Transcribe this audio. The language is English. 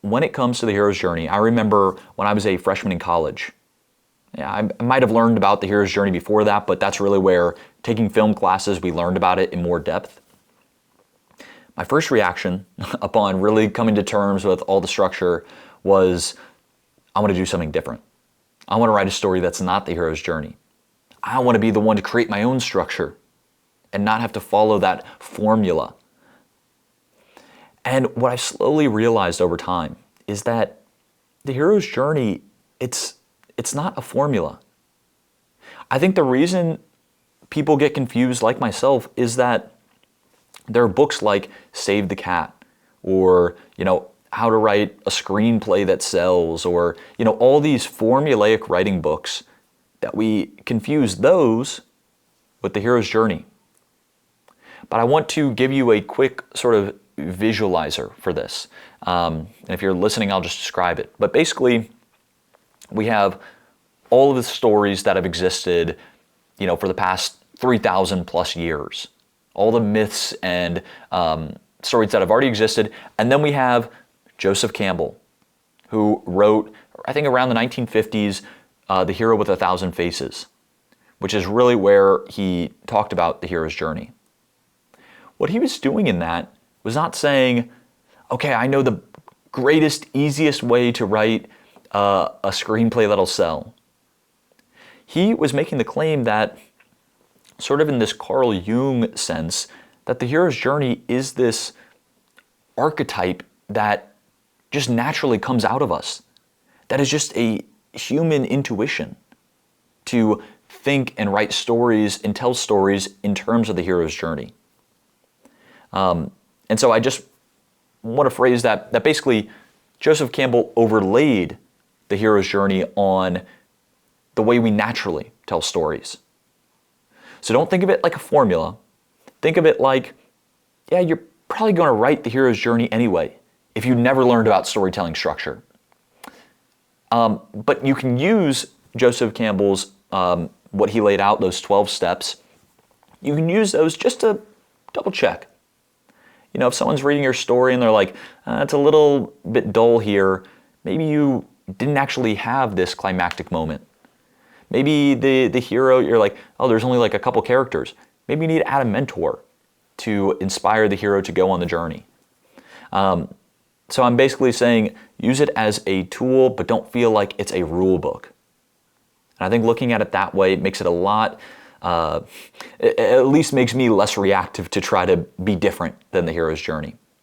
when it comes to the hero's journey, I remember when I was a freshman in college. Yeah, I might have learned about the hero's journey before that, but that's really where, taking film classes, we learned about it in more depth. My first reaction upon really coming to terms with all the structure was, I want to do something different. I want to write a story that's not the hero's journey. I want to be the one to create my own structure and not have to follow that formula. And what I've slowly realized over time is that the hero's journey, it's not a formula. I think the reason people get confused, like myself, is that there are books like Save the Cat, or, How to Write a Screenplay That Sells, or, all these formulaic writing books that we confuse those with the hero's journey. But I want to give you a quick sort of visualizer for this. And if you're listening, I'll just describe it. But basically, we have all of the stories that have existed, for the past 3,000 plus years. All the myths and stories that have already existed. And then we have Joseph Campbell, who wrote, I think around the 1950s, The Hero with a Thousand Faces, which is really where he talked about the hero's journey. What he was doing in that was not saying, okay, I know the greatest, easiest way to write a screenplay that'll sell. He was making the claim that, sort of in this Carl Jung sense, that the hero's journey is this archetype that just naturally comes out of us. That is just a human intuition to think and write stories and tell stories in terms of the hero's journey. And so I just want to phrase that basically Joseph Campbell overlaid the hero's journey on the way we naturally tell stories. So don't think of it like a formula. Think of it like, yeah, you're probably going to write the hero's journey anyway if you never learned about storytelling structure. But you can use Joseph Campbell's, what he laid out, those 12 steps. You can use those just to double check. If someone's reading your story and they're like, it's a little bit dull here, maybe you didn't actually have this climactic moment. Maybe the hero, you're like, oh, there's only like a couple characters. Maybe you need to add a mentor to inspire the hero to go on the journey. So I'm basically saying, use it as a tool, but don't feel like it's a rule book. And I think looking at it that way makes it a lot, it at least makes me less reactive to try to be different than the hero's journey.